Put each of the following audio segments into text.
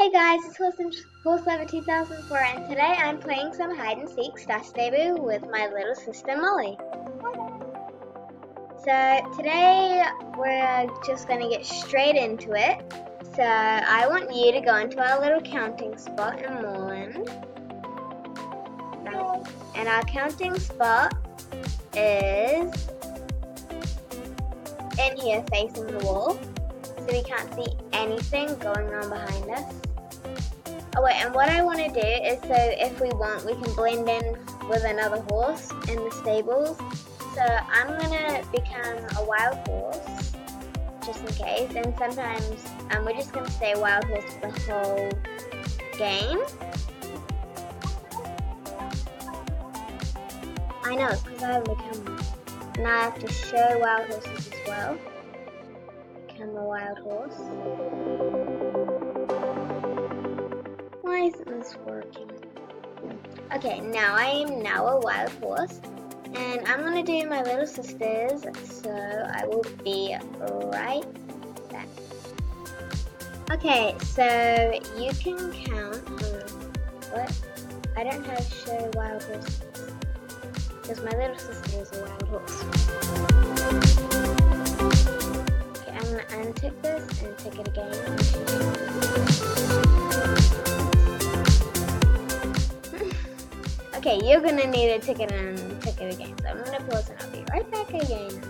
Hey guys, it's Horse Lover 2004 and today I'm playing some hide and seek Starstable with my little sister Molly. So today we're just going to get straight into it. So I want you to go into our little counting spot in Moreland. And our counting spot is in here facing the wall. So we can't see anything going on behind us. Oh wait, and what I want to do is so if we want, we can blend in with another horse in the stables. So I'm going to become a wild horse, just in case. And sometimes we're just going to stay wild horse for the whole game. I know, it's because I haven't become one. Now I have to show wild horses as well. Become a wild horse. Why isn't this working? Okay, now I am now a wild horse. And I'm going to do my little sisters, so I will be right back. Okay, so you can count. What? I don't have show wild horses. Because my little sister is a wild horse. Okay, I'm going to untick this and tick it again. Okay, you're gonna need a ticket and tick it again. So I'm gonna pause and I'll be right back again.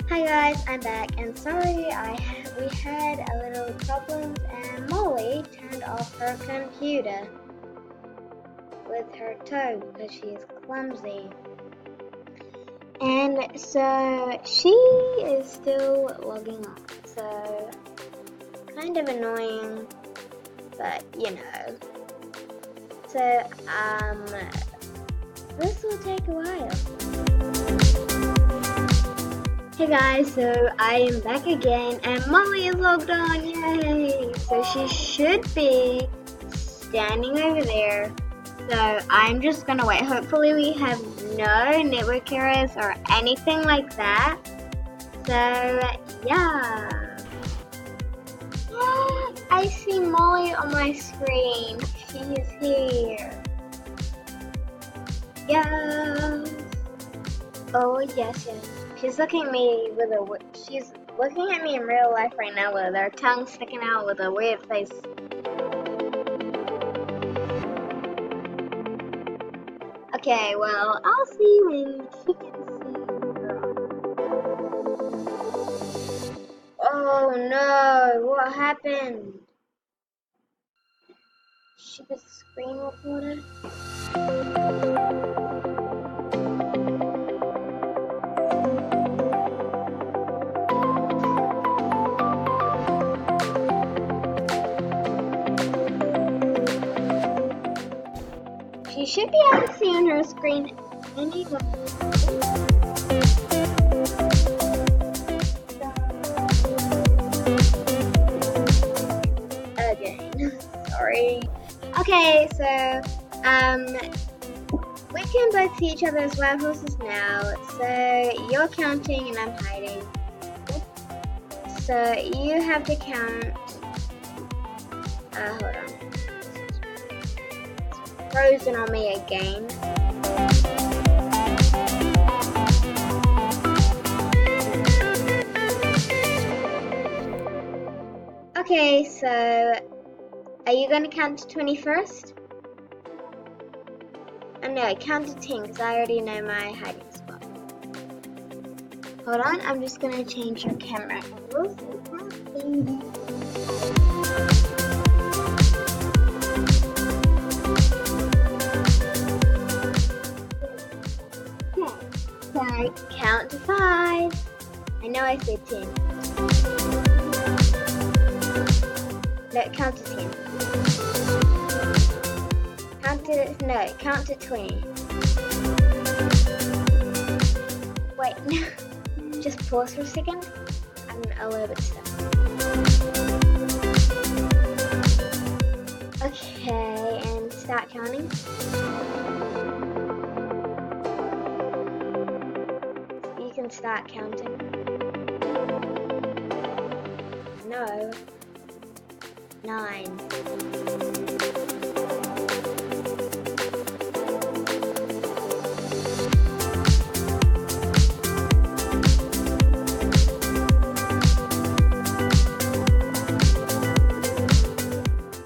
Hi guys, I'm back and sorry we had a little problems and Molly turned off her computer with her toe because she is clumsy. And so she is still logging on. So kind of annoying, but you know. So, this will take a while. Hey guys, so I am back again and Molly is logged on, yay! So she should be standing over there. So I'm just gonna wait. Hopefully we have no network errors or anything like that. So, yeah. I see Molly on my screen. She is here. Yes. Oh yes. She's looking at me she's looking at me in real life right now with her tongue sticking out with a weird face. Okay, well, I'll see when she can see her. Oh no, what happened? She was screen recorded. She should be able to see on her screen anyway. Again, sorry. Okay, so we can both see each other as wild horses now. So you're counting and I'm hiding. So you have to count. Hold on. It's frozen on me again. Okay, so are you going to count to 20 first? No, count to 10 because I already know my hiding spot. Hold on, I'm just going to change your camera angles. Okay, so count to 5. I know I said 10. No, count to 10. Count to 20. Wait, no. Just pause for a second. I'm a little bit stuck. Okay, and start counting. You can start counting. No. 9.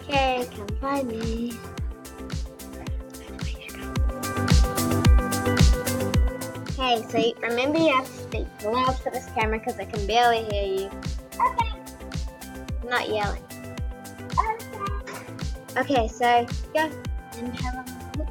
Okay, come find me. Okay, so remember you have to speak loud for this camera because I can barely hear you. Okay. I'm not yelling. Okay. Okay, so go and have a look.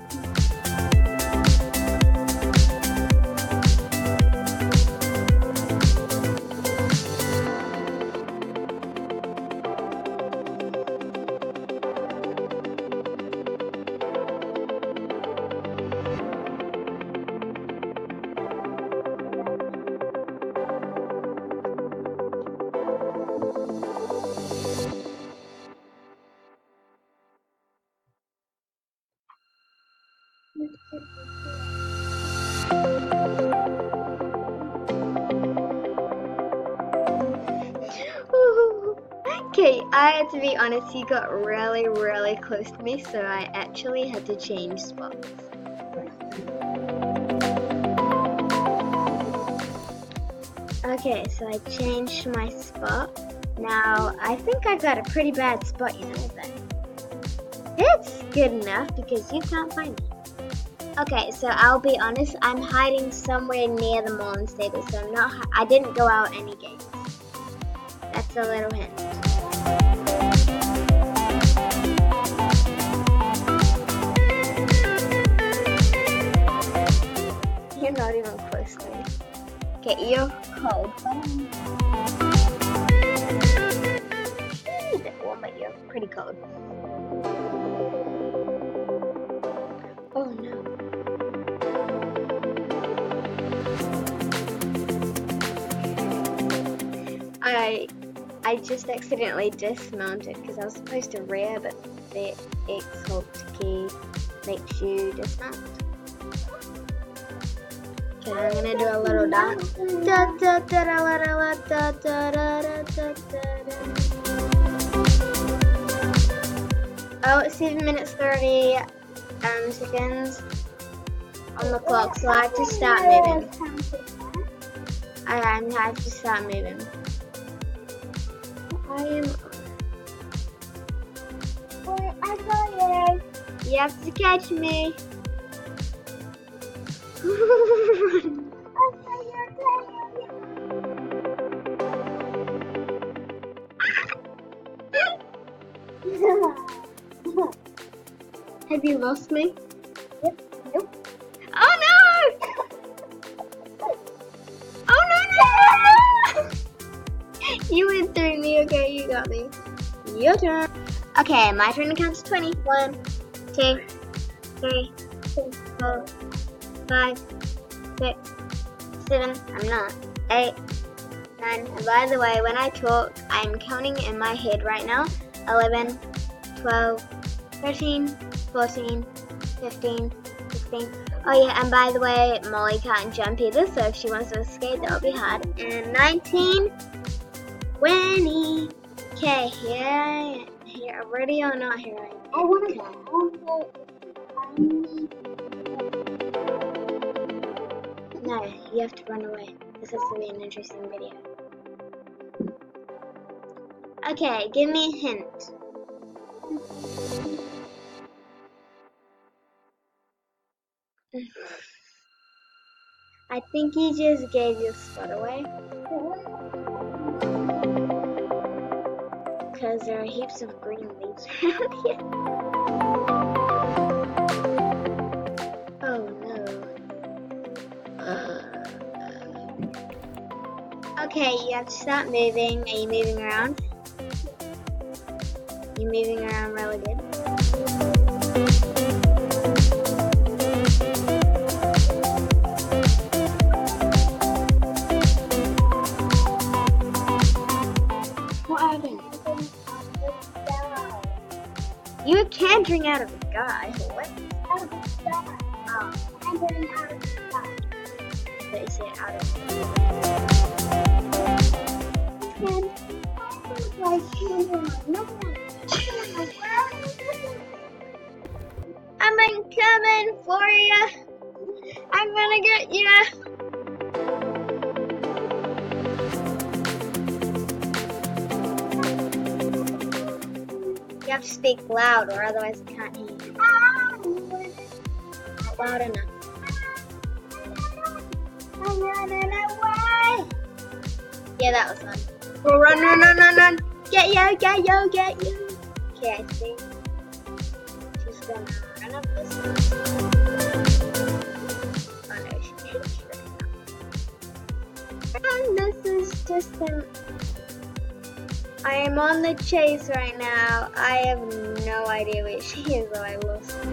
Okay, I had to be honest, he got really, really close to me, so I actually had to change spots. Okay, so I changed my spot. Now, I think I got a pretty bad spot, you know, but it's good enough because you can't find me. Okay, so I'll be honest, I'm hiding somewhere near the mall and stable, so I didn't go out any gates. That's a little hint. You're not even close to me. Okay, you're cold. A bit warm, but you're pretty cold. Oh no. I just accidentally dismounted because I was supposed to rear, but the X-Halt key makes you dismount. Okay, I'm gonna do a little dance. Oh, it's 7 minutes 30 seconds on the clock, so I have to start moving. I have to start moving. I am. I got you. You have to catch me. Have you lost me? Yep. Nope. Oh no! Oh no! You went through me. Okay, you got me. Your turn. Okay, my turn to count to 20. 1, 2, 3, 4, 5, 6, 7. I'm not. 8, 9. And by the way, when I talk, I'm counting in my head right now. 11, 12, 13, 14, 15, 16. Oh yeah, and by the way, Molly can't jump either, so if she wants to escape, that'll be hard. And 19, 20. Okay, here, ready or not, here I am. I want to No, you have to run away. This has to be an interesting video. Okay, give me a hint. I think you just gave your spot away. Because there are heaps of green leaves around here. Oh no. Okay, you have to start moving. Are you moving around? You're moving around really good. What happened? You were cantering out of the sky. What? out of the sky. Oh, I'm getting out of the sky. but you said out of. And I was like, no one. I'm coming for ya. I'm gonna get ya. You have to speak loud, or otherwise I can't hear you. Not loud enough. Yeah, that was fun. Go run, run, run, run, run. Get yo, get yo, get yo. Okay, I see. She's gonna run up this one. Oh no, she can't. And this is just an... I am on the chase right now. I have no idea where she is, though I lost her.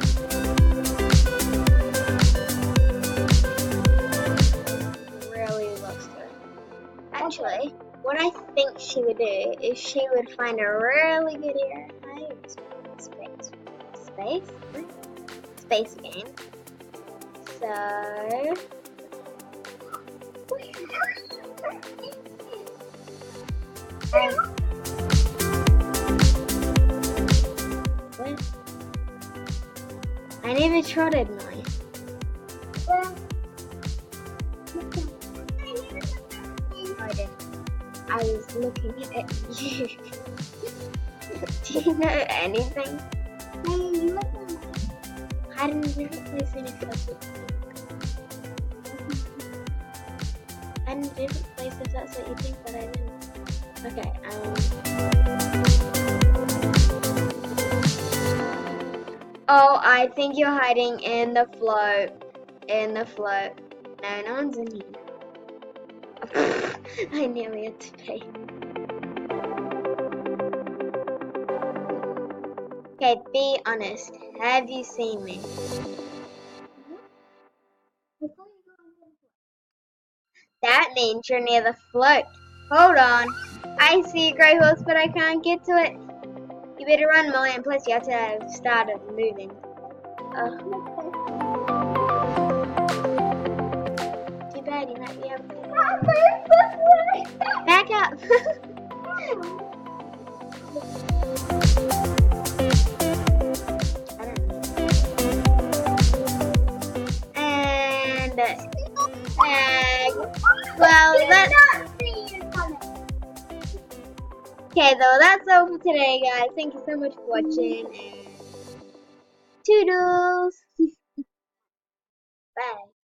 Really lost her. Actually, what I think she would do is she would find a really good area. Space game. So I never trotted mine. I did. I was looking at you. Do you know anything? I didn't know place in if that's what you think. I didn't know place if that's what you think, but I didn't. Okay, Oh, I think you're hiding in the float. In the float. No, no one's in here. I nearly had to pay. Okay, be honest. Have you seen me? That means you're near the float. Hold on. I see a grey horse, but I can't get to it. You better run, Molly, and plus you have to have started moving. Too bad you might be able to. Back up. And well, that's okay though. That's all for today, guys. Thank you so much for watching. And toodles. Bye.